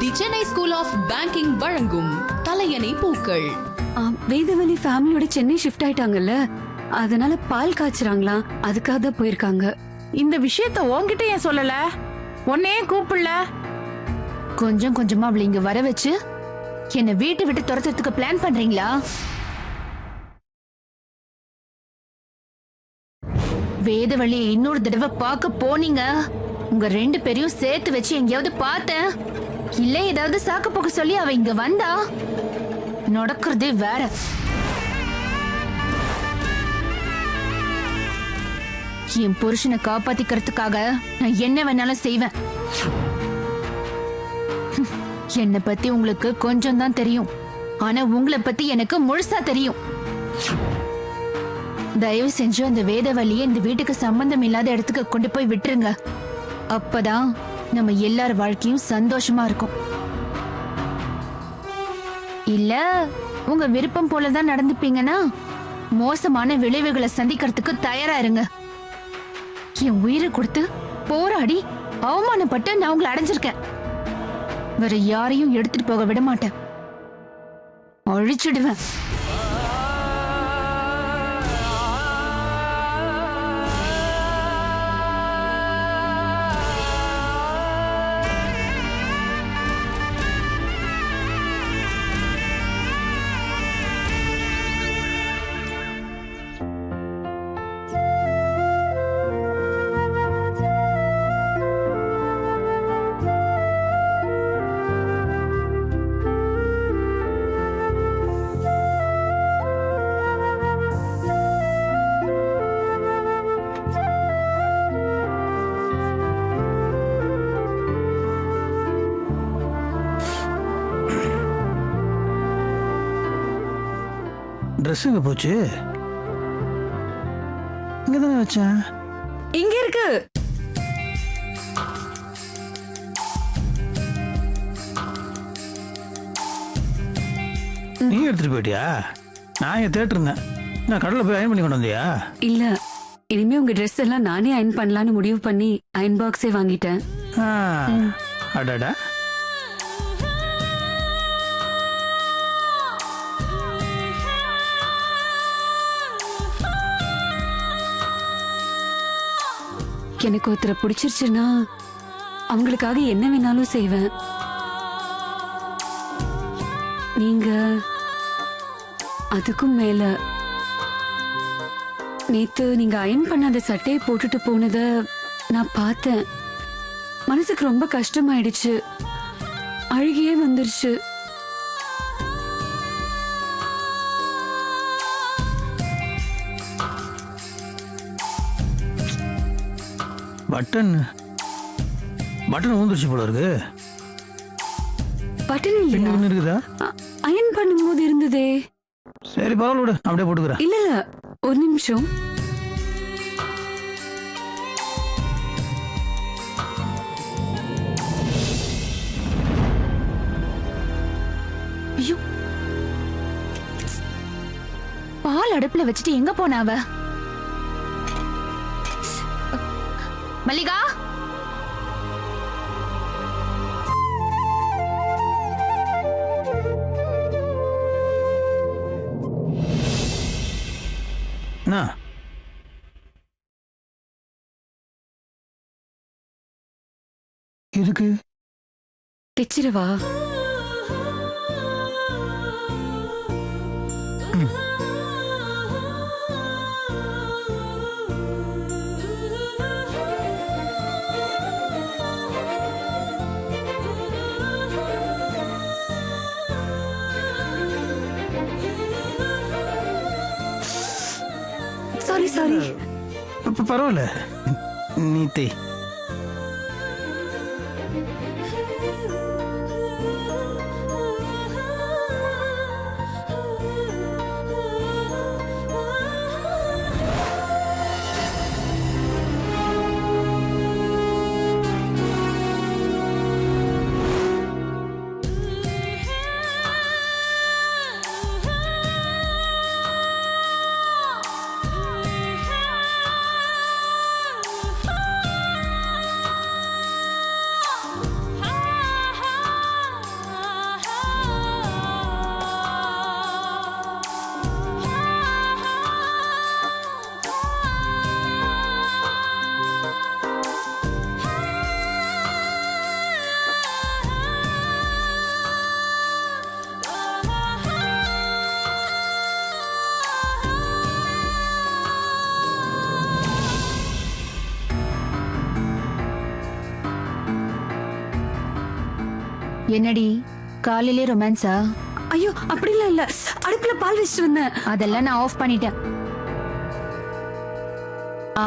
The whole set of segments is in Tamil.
The Chennai school of banking வழங்கும் தலையணை பூக்கள். வேதவழி ஃபேமிலியோட சென்னை ஷிஃப்ட் ஆயிட்டாங்கல்ல, அதனால பால் காய்ச்சறாங்களா, அதுக்காக தான் போயிருக்காங்க. இந்த விஷயத்த உன்கிட்ட ஏன் சொல்லல? உன்னையே கூப்பிடல? கொஞ்சம் கொஞ்சமா அவளை இங்க வர வச்சு என்ன வீட்டை விட்டு துரத்துறதுக்கு பிளான் பண்றீங்களா? வேதவழியை இன்னொரு தடவை பார்க்க போனீங்க, உங்க 2 பேரையும் சேர்த்து வச்சு எங்கேயாவது பார்த்தேன், இல்ல ஏதாவது சாக்கு போக்க சொல்லி அவ இங்க வந்தா நடக்கிறதே வேற. என் புருஷனை காப்பாத்திக்கிறதுக்காக நான் என்ன வேணாலும் செய்வேன். என்னை பத்தி உங்களுக்கு கொஞ்சம் தான் தெரியும், ஆனா உங்களை பத்தி எனக்கு முழுசா தெரியும். தயவு செஞ்சு அந்த வேதவழியை இந்த வீட்டுக்கு சம்பந்தம் இல்லாத இடத்துக்கு கொண்டு போய் விட்டுருங்க. அப்பதான் நம்ம எல்லார் வாழ்க்கையும் சந்தோஷமா இருக்கும். இல்ல உங்க விருப்பம் போலதான் நடந்துப்பீங்கன்னா மோசமான விளைவுகளை சந்திக்கிறதுக்கு தயாரா இருங்க. என் உயிரை கொடுத்து போராடி அவமானப்பட்டு நான் உங்களை அடைஞ்சிருக்கேன். வேற யாரையும் எடுத்துட்டு போக விட மாட்டேன், அழிச்சிடுவேன். ட்ரெஸ் எங்க போச்சு? இங்க தானே வச்சேன். இங்க இருக்கு. நீ எடுத்துட்டு போயிட்டியா? நான் இங்க தேட்டிருந்தேன். நான் கடலை போய் அயன் பண்ணி கொண்டு வந்தியா? இல்ல, இனிமே உங்க ட்ரெஸ் எல்லாம் நானே அயன் பண்ணலான்னு முடிவு பண்ணி அயன் பாக்ஸே வாங்கிட்டேன். அடடா, எனக்கு ஒருத்தரை பிடிச்சிருச்சுன்னா அவங்களுக்காக என்ன வேணாலும் செய்வேன். நீங்க அதுக்கும் மேல நேத்து நீங்க அயன் பண்ணாத சட்டையை போட்டுட்டு போனத நான் பார்த்தேன். மனசுக்கு ரொம்ப கஷ்டமாயிடுச்சு, அழுகியே வந்துருச்சு. பட்டன் ஊந்துருச்சு போல இருக்கு. பட்டன் இல்லையா? இருக்குதா? அயன் பண்ணும்போது இருந்ததே. சரி பரவாயில்ல விடு, அப்படியே போட்டுக்கிறேன். இல்ல இல்ல, ஒரு நிமிஷம். ஐயோ, பால் அடுப்புல வச்சுட்டு எங்க போன அவ? மல்லிகா, எதுக்கு? தைச்சிரவா? Sorry sorry. பரவாயில்ல, நீ தே. என்னடி காலையிலே ரொமான்ஸா? ஐயோ அப்படிலாம் இல்ல, அடுப்புல பால் வச்சுட்டு வந்தேன். அதெல்லாம் நான் ஆஃப் பண்ணிட்டேன்.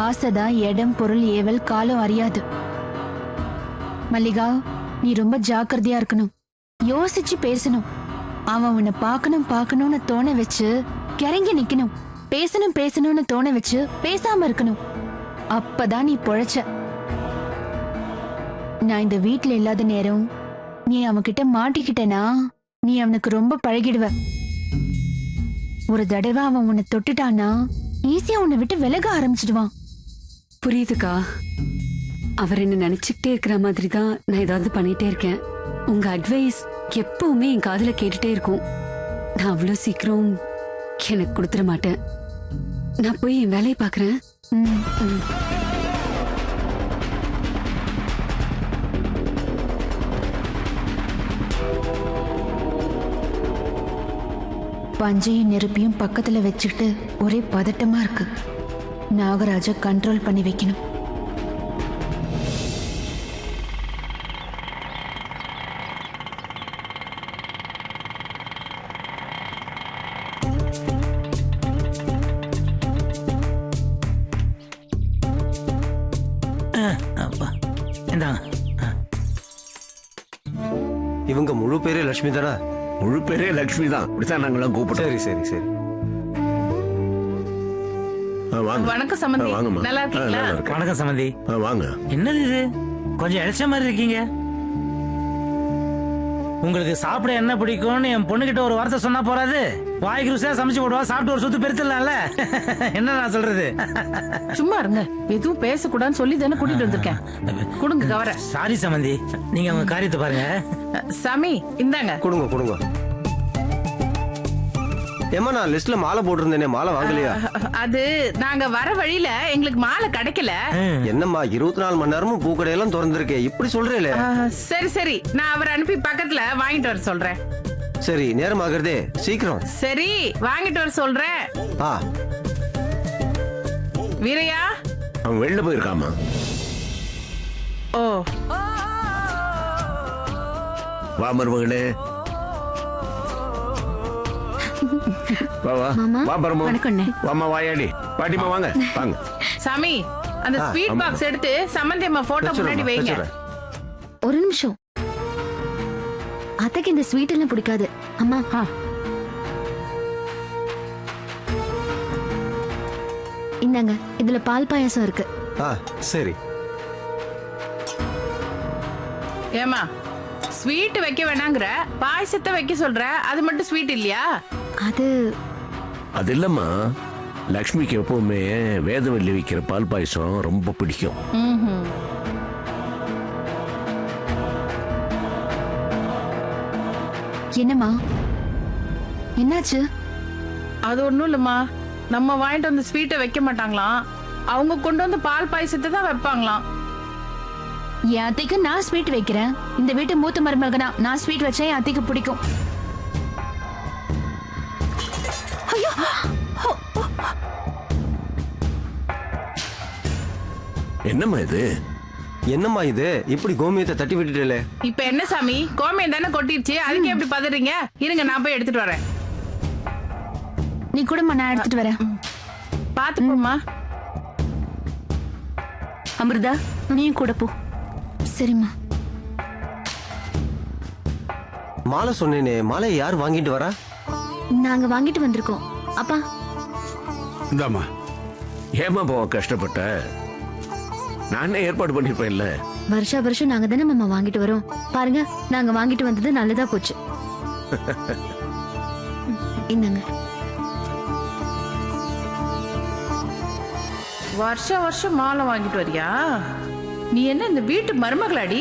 ஆசைதான் இடம் பொருள் ஏவல் காலம் அறியாது. மல்லிகா, நீ ரொம்ப ஜாக்கிரதையா இருக்கணும். யோசிச்சு பேசணும். அவன் உன்னை பார்க்கணும்னு தோண வச்சு கிறங்கி நிக்கணும். பேசணும்னு தோண வச்சு பேசாம இருக்கணும். அப்பதான் நீ பொழைச்ச. நான் இந்த வீட்டுல இல்லாத நேரம் நீ அவன்கிட்ட மாட்டிக்கிட்டனா நீ அவனுக்கு ரொம்ப பழகிடுவ. ஒரு தடவை அவன் உன்னை தொட்டுட்டானா ஈஸியா உன்னை விட்டு விலக ஆரம்பிச்சிடுவான். புரியுதுக்கா. அவர் என்ன நினைச்சுக்கிட்டே இருக்கிற மாதிரி தான் நான் ஏதாவது பண்ணிட்டே இருக்கேன். உங்க அட்வைஸ் எப்பவுமே என் காதுல கேட்டுட்டே இருக்கும். நான் அவ்வளவு சீக்கிரம் எனக்கு கொடுத்துட மாட்டேன். நான் போய் என் வேலையை பாக்குறேன். பஞ்சையும் நெருப்பியும் பக்கத்துல வச்சுக்கிட்டு ஒரே பதட்டமா இருக்கு. நாகராஜ கண்ட்ரோல் பண்ணி வைக்கணும். இவங்க முழு பேரே லட்சுமி தானா? முழு பேரே லட்சுமி தான். இப்படித்தான் நாங்களாம் கூப்பிட்டோம். சரி சரி சரி. வாங்க. வணக்கம் சம்பந்தி. வாங்கம்மா. நல்லா இருக்கீங்களா? நல்லா இருக்கேன். வணக்கம் சம்பந்தி. வாங்க. என்னது இது, கொஞ்சம் இழைச்ச மாதிரி இருக்கீங்க. உங்களுக்கு சாப்பிட என்ன பிடிக்கும்னு என் பொண்ணுகிட்ட ஒரு வார்த்தை சொன்னா போறாது? வாய்க்கு ருசியா சமைச்சு போடுவா, சாப்பிட்டு ஒரு சுத்து பெருத்துலாம்ல. என்ன நான் சொல்றது? சும்மா இருங்க, எதுவும் பேசக்கூடாதுன்னு சொல்லி தானே கூட்டிட்டு வந்திருக்கேன். கொடுங்க கவர. சாரி சம்பந்தி, நீங்க அவங்க காரியத்தை பாருங்க. சாமி இந்தாங்க. கொடுங்க கொடுங்க. ஏமா நான் லிஸ்ட்ல மாலை போட்டிருந்தேனே, மாலை வாங்கலையா? அது நாங்க வர வழியில எங்களுக்கு மாலை கிடைக்கல. என்னம்மா 24 மணி நேரமும் பூக்கடையெல்லாம் திறந்திருக்கே, இப்படி சொல்றேல? சரி சரி, நான் அவரை அனுப்பி பக்கத்துல வாங்கிட்டு வர சொல்றேன். சரி, நேரம் ஆகுறதே, சீக்கிரம். சரி, வாங்கிட்டு வர சொல்றேன். ஆ வீரையா, அவன் வெளில போயிருக்காமா? ஓ வா மருமகளே. வா வா வா பரமு. வாமா வாயாடி. பாட்டிமா வாங்க வாங்க. சாமி, அந்த ஸ்வீட் பாக்ஸ் எடுத்து சம்பந்தி அம்மா போட்டோ முன்னாடி வைங்க. ஒரு நிமிஷம். அத்தைக்கு இந்த ஸ்வீட் எல்லாம் பிடிக்காது. அம்மா இந்தாங்க, இதுல பால் பாயாசம் இருக்கு. ஆ சரி. ஏமா ஸ்வீட் வைக்க வேணாங்கிற, பாயசத்தை வைக்க சொல்ற, அது மட்டும் ஸ்வீட் இல்லையா? அது அது இல்லம்மா, லக்ஷ்மிக்கு எப்பவுமே வேதவல்லி வைக்கிற பால் பாயசம் ரொம்ப பிடிக்கும். என்னம்மா என்னாச்சு? அது ஒண்ணும் இல்லம்மா, நம்ம வாங்கிட்டு வந்து ஸ்வீட்டை வைக்க மாட்டாங்களாம், அவங்க கொண்டு வந்து பால் பாயசத்தை தான் வைப்பாங்களாம். என் அத்தைக்கு நான் ஸ்வீட் வைக்கிறேன். இந்த வீட்டு மூத்த மருமகனா நான் ஸ்வீட் வச்சா என் அத்தைக்கு பிடிக்கும். என்னம்மா இது? என்னம்மா இது, இப்படி கோமியத்தை தட்டி விட்டுட்டே? இப்ப என்ன சாமி, கோமியம் தானே கொட்டிடுச்சு, அதுக்கு எப்படி பதறீங்க? இருங்க, நான் போய் எடுத்துட்டு வரேன். நீ கூடமா, நான் எடுத்துட்டு வரேன். பாத்து போமா. அமிர்தா, நீயும் கூட போ. சரிம்மா. மாலை சொன்னேனே, மாலையை யார் வாங்கிட்டு வரா? நாங்க வாங்கிட்டு வந்திருக்கோம். அப்பா இந்தாமா. ஏமா போவ கஷ்டப்பட்ட? நானே ஏற்பாடு பண்ணிருப்பேன் இல்ல. வருஷம் நாங்க தானே மாமா வாங்கிட்டு வரோம். பாருங்க, நாங்க வாங்கிட்டு வந்தது நல்லதா போச்சு. இந்தாங்க. வருஷம் மாலை வாங்கிட்டு வரியா? நீ என்ன இந்த வீட்டு மருமகளாடி?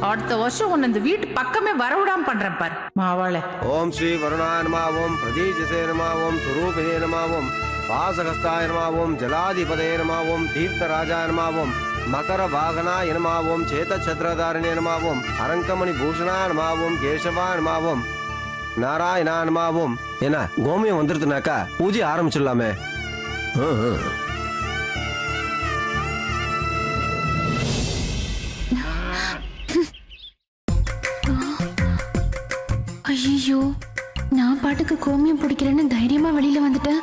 அடுத்த வருஷம் உன்னை இந்த வீட்டு பக்கமே வரவிடாம பண்றேன் பாரு மாவாளே. ஓம் ஸ்ரீ வருணாய நம, ஓம் பிரதீஜசே நம, ஓம் சுரூபினே நம, ஓம் வாசகஸ்தாய நம, ஓம் ஜலாதிபதே நம, ஓம் தீர்த்தராஜாய நம, ஓம் மகர வாகனாய நம, ஓம் சேதச்சத்ரதாரிணே நம, ஓம் அரங்கமணி பூஷணாய நம, ஓம் கேசவாய நம, ஓம் நாராயணாய நம, ஓம். என்ன கோமியம் வந்துருதுனாக்கா பூஜை ஆரம்பிச்சிடலாமே. நான் பாட்டுக்கு கோமியம் பிடிக்கிறேன்னு தைரியமா வெளியில வந்துட்டேன்.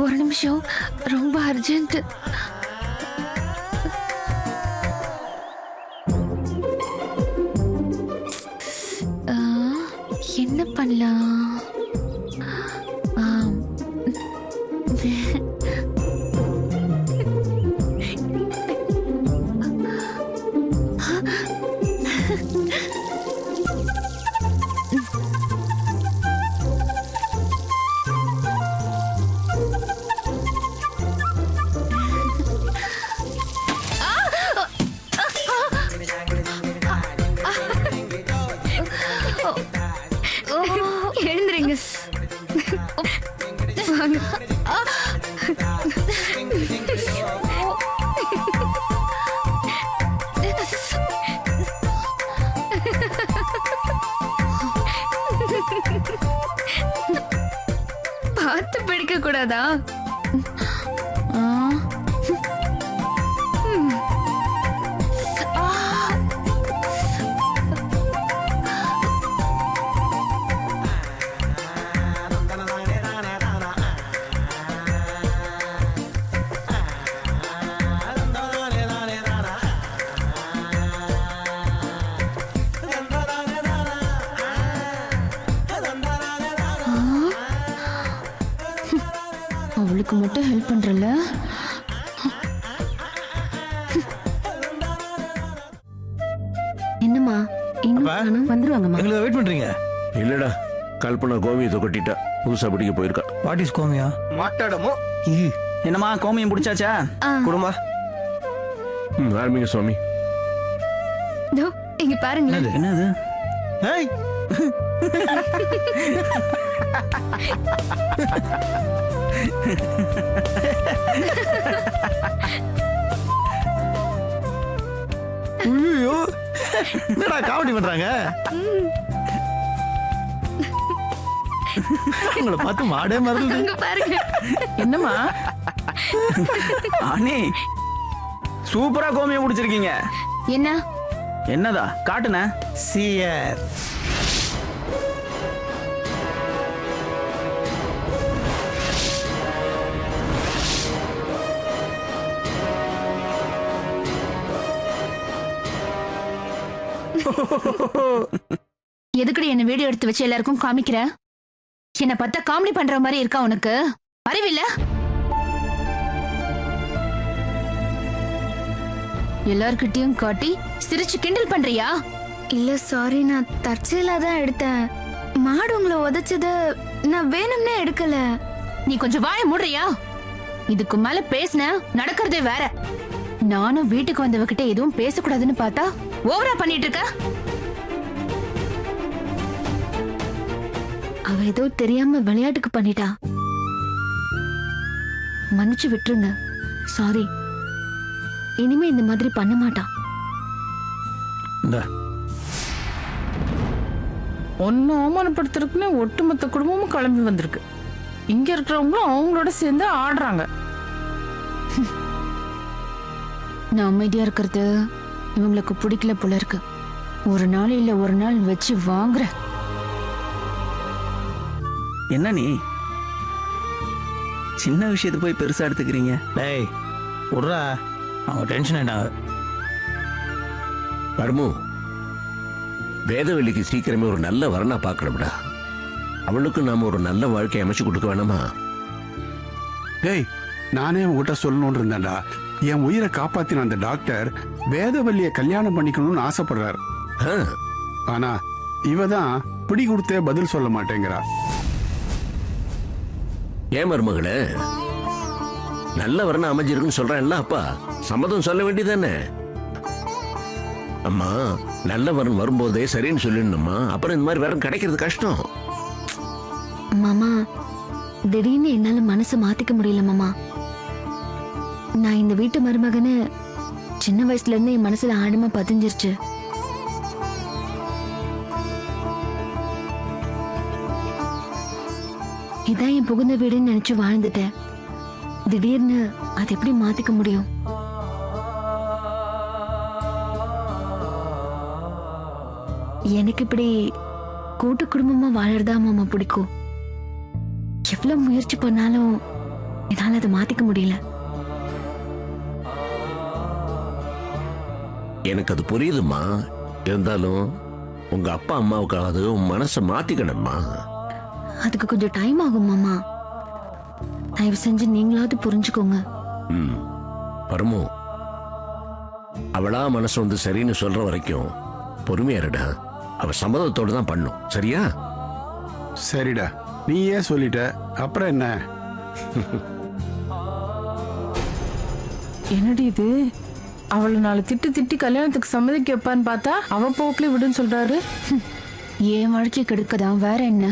ஒரு நிமிஷம், ரொம்ப அர்ஜென்ட். என்ன பண்ணலாம்? எழுந்துறீங்க. பார்த்து பிடிக்க கூடாதா? அவளுக்கு மட்டும் ஹெல்ப் பண்றல. என்னம்மா இன்னும் அப்பா. காணோம்? வந்துருவாங்கம்மா. எங்களுக்கு வெயிட் பண்றீங்க? இல்லடா, கல்பனா கோமியத்தை கொட்டிட்டா, புதுசா பிடிக்க போயிருக்கா. What is கோமியா? மாட்டாடமோ என்னம்மா கோமியம் பிடிச்சாச்சா? குடுமா ஆரம்பிங்க சுவாமி. இதோ, இங்க பாருங்களேன். என்னது? ஏய், ஐயோ, என்னடா காமெடி பண்றாங்க? உங்களை பார்த்து மாடே மறந்து. இங்க பாருங்க. என்னம்மா? அண்ணே சூப்பரா கோமியம் பிடிச்சிருக்கீங்க. என்ன? என்னதா காட்டுன? சியர் எதுக்குடி என்ன வீடியோ எடுத்து வச்சு எல்லாருக்கும் காமிக்கிற? என்ன பார்த்தா காமெடி பண்ற மாதிரி இருக்கா உனக்கு? அறிவில்ல? எல்லார்கிட்டயும் காட்டி சிரிச்சு கிண்டல் பண்றியா? இல்ல சாரி, நான் தற்செயலா தான் எடுத்தேன். மாடு உங்களை உதைச்சது நான் வேணும்னே எடுக்கல. நீ கொஞ்சம் வாய மூடுறியா? இதுக்கு மேல பேசின நடக்கிறதே வேற. நானும் வீட்டுக்கு வந்தவகிட்ட எதுவும் பேசக்கூடாதுன்னு பார்த்தா ஓவரா பண்ணிட்டு இருக்க. அவ ஏதோ தெரியாம விளையாட்டுக்கு பண்ணிட்டா. மன்னிச்சு விட்டுருங்க. சாரி. இனிமே இந்த மாதிரி பண்ண மாட்டான். ஒன்னு அவமானப்படுத்துறதுக்குன்னு ஒட்டுமொத்த குடும்பமும் கிளம்பி வந்திருக்கு. இங்க இருக்கிறவங்களும் அவங்களோட சேர்ந்து ஆடுறாங்க. நான் அமைதியா இருக்கிறது இவங்களுக்கு பிடிக்கல போல இருக்கு. ஒரு நாள் இல்ல ஒரு நாள் வச்சு வாங்குற. என்ன நீ சின்ன விஷயத்தை போய் பெருசா எடுத்துக்கிறீங்க? டேய் விட்றா, அவங்க டென்ஷன் ஆயிட்டாங்க. பர்மு, வேதவல்லிக்கு சீக்கிரமே ஒரு நல்ல வரனா பார்க்கணும்டா. அவளுக்கு நாம ஒரு நல்ல வாழ்க்கையை அமைச்சு கொடுக்க வேணாமா? டேய், நானே உங்ககிட்ட சொல்லணும்னு இருந்தேன்டா. என் உயிரை காப்பாத்தின அந்த டாக்டர் வேதவல்லிய கல்யாணம் பண்ணிக்கணும்னு ஆசைப்படுறாரு. ஆனா இவ தான் பிடி கொடுத்தே பதில் சொல்ல மாட்டேங்கிறா. ஏன் மருமகளே, நல்ல வரனா அமைஞ்சிருக்குன்னு சொல்றேன்ல அப்பா, சம்மதம் சொல்ல வேண்டியதானே? அம்மா, நல்ல வரன் வரும்போதே சரின்னு சொல்லிடணும்மா. அப்புறம் இந்த மாதிரி வரன் கிடைக்கிறது கஷ்டம். மாமா, திடீர்னு என்னால மனசு மாத்திக்க முடியல மாமா. நான் இந்த வீட்டு மருமகன்னு சின்ன வயசுல இருந்து என் மனசுல ஆழமா பதிஞ்சிருச்சு. இதான் என் புகுந்த வீடுன்னு நினைச்சு வாழ்ந்துட்டேன். திடீர்னு அதை எப்படி மாத்திக்க முடியும்? எனக்கு இப்படி கூட்டு குடும்பமா வாழறதா மாமா பிடிக்கும். எவ்வளவு முயற்சி பண்ணாலும் என்னால அதை மாத்திக்க முடியல. எனக்கு அது புரியுதுமா. இருந்தாலும் உங்க அப்பா அம்மாவுக்காவது உன் மனசை மாத்திக்கணும்மா. அதுக்கு கொஞ்சம் டைம் ஆகும் மாமா. தயவு செஞ்சு நீங்களாவது புரிஞ்சுக்கோங்க. பரமு, அவளா மனசு வந்து சரின்னு சொல்ற வரைக்கும் பொறுமையா இருடா. அவ சம்மதத்தோடு தான் பண்ணும். சரியா? சரிடா, நீ ஏன் சொல்லிட்ட, அப்புறம் என்ன? என்னடி இது? அவளை நாலு திட்டு திட்டி கல்யாணத்துக்கு சம்மதிக்க வைப்பான்னு பார்த்தா அவ போக்குல விடுன்னு சொல்றாரு. என் வாழ்க்கை கெடுக்கதான் வேற என்ன?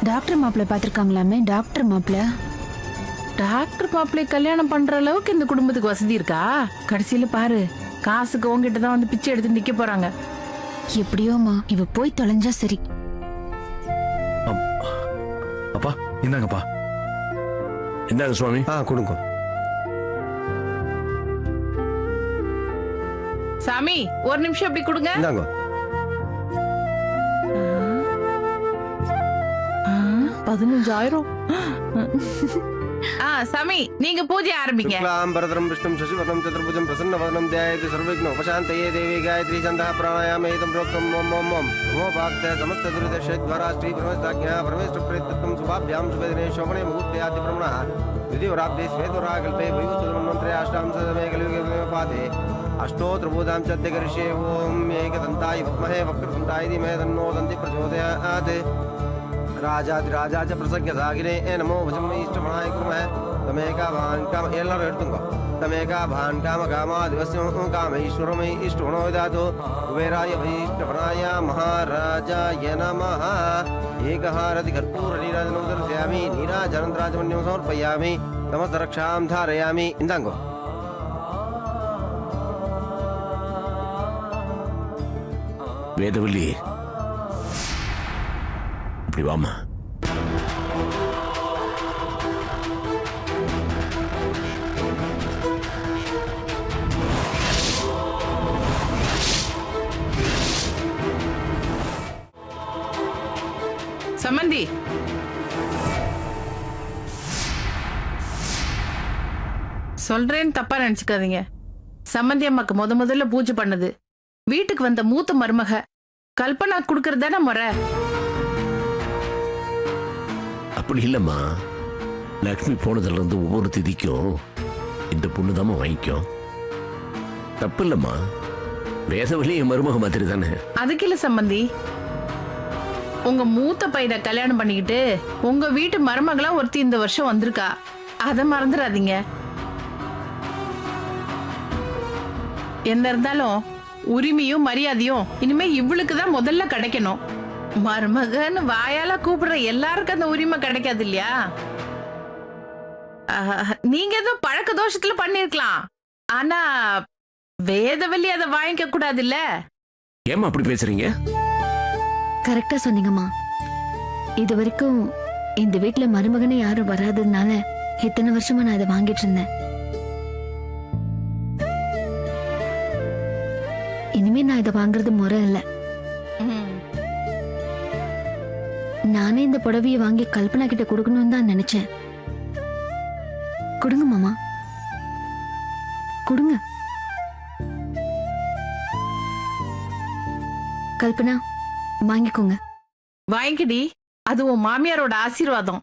டாக்டர் மாப்பிள்ளை பார்த்திருக்காங்களாமே, டாக்டர் மாப்பிள்ளை. டாக்டர் மாப்பிள்ளை கல்யாணம் பண்ற அளவுக்கு இந்த குடும்பத்துக்கு வசதி இருக்கா? கடைசியில பாரு, காசுக்கு உங்ககிட்ட தான் வந்து பிச்சை எடுத்து நிக்க போறாங்க. எப்படியோமா இவ போய் தொலைஞ்சா சரி. அப்பா இந்தாங்கப்பா. இந்தாங்க சுவாமி. கொடுங்க. சாமி, ஒரு நிமிஷம் அப்படி கொடுங்க. இந்தாங்க. 15,000. சாமி, நீங்க பூஜை ஆரம்பிங்க. शुक्लांबरधरं विष्णुं शशिवर्णं चतुर्भुजं प्रसन्नवदनं ध्यायेत् सर्वविघ्नोपशान्तये देवी गायत्री छन्दः प्राणायामेदं प्रोक्तं ओम ओम ओम नमो भक्ते समस्तदुरिदशद्वारा श्री परमेश्वराज्ञा परमेश्वरप्रेत्तत्वं शुभाभ्यां शुभदिने शोभने मुहूर्ते आदिब्रह्मणः द्वितीयवराब्धे श्वेतवराकल्पे वैवस्वतमन्वन्तरे अष्टांशतमे कलियुगे पादे अष्टोत्तरभूतां च अध्यकरिष्ये ओम एकदन्ताय विद्महे वक्रतुण्डाय धीमहि तन्नो दन्ति प्रचोदयात् राजाधिराजा च प्रसज्ञसागिने नमो भजं इष्टमनाय कुर्मः तमेका भान् काम एल्लारू एडुतुंगो तमेका भान् काम कामादिवस्यं कामेश्वरमै इष्टमनो विदातु कुबेराय वैष्णवनाय महाराजाय नमः एकहारति कर्पूरनीराजनं दर्शयामि नीराजनन्द्राजमन्यं समर्पयामि नमस्तरक्षां धारयामि इन्दांगो வேதவல்லி, இப்படி வாமா. சம்மந்தி, சொல்றேன்னு தப்பா நினைச்சுக்காதீங்க. சம்மந்தி அம்மாக்கு முதல்ல பூஜை பண்ணது வீட்டுக்கு வந்த மூத்த மருமக கல்பனா குடுக்கறது தானே முறை. அப்படி இல்லம்மா, லக்ஷ்மி போனதுல இருந்து ஒவ்வொரு திதிக்கும் இந்த பொண்ணு தாம வாங்கிக்கும். தப்பு இல்லம்மா. வேதவல்லி என் மருமக மாதிரி தானே. அதுக்கு இல்ல சம்பந்தி, உங்க மூத்த பையனை கல்யாணம் பண்ணிக்கிட்டு உங்க வீட்டு மருமகளா ஒருத்தி இந்த வருஷம் வந்திருக்கா. அதை மறந்துடாதீங்க. என்ன இருந்தாலும் உரிமையும் மரியாதையும் இனிமே இவளுக்கு தான் முதல்ல கிடைக்கணும். மருமகன்னு வாயால கூப்பிடுற எல்லாருக்கும் அந்த உரிமை கிடைக்காது இல்லையா? நீங்க ஏதோ பழக்க தோஷத்துல பண்ணிருக்கலாம், ஆனா வேதவல்லி அதை வாங்கிக்க கூடாது இல்ல. ஏமா அப்படி பேசுறீங்க? கரெக்டா சொன்னீங்கம்மா. இது வரைக்கும் இந்த வீட்டுல மருமகனே யாரும் வராததுனால இத்தனை வருஷமா நான் அதை வாங்கிட்டு இருந்தேன். இனிமே நான் இதை வாங்குறது முறை இல்ல. நானே இந்த புடவையை வாங்கி கல்பனா கிட்ட கொடுக்கணும்னு தான் நினைச்சேன். கொடுங்க மாமா, கொடுங்க. கல்பனா, வாங்கிக்கோங்க. வாங்கிடி, அது உன் மாமியாரோட ஆசீர்வாதம்.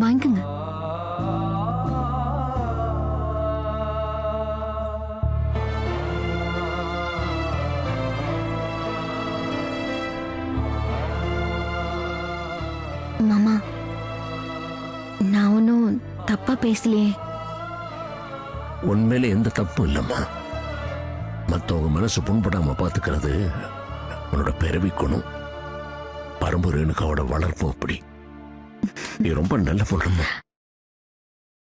வாங்கிக்கோங்க. மாமா, நான் ஒன்னும் தப்பா பேசலையே. உண்மையில எந்த தப்பும் இல்லம்மா. மத்தவங்க மனசு புண்படாம பாத்துக்கிறது உன்னோட பிறவி குணம். பரம்பரைனுக்கு அவட வளர்ப்பும் அப்படி. நீ ரொம்ப நல்ல பொண்ணுமா.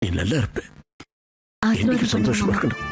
நீ நல்லா இருப்ப. ஆசீர்வாதம் சந்தோஷமா பண்ணுங்க மாமா. இருக்கணும்.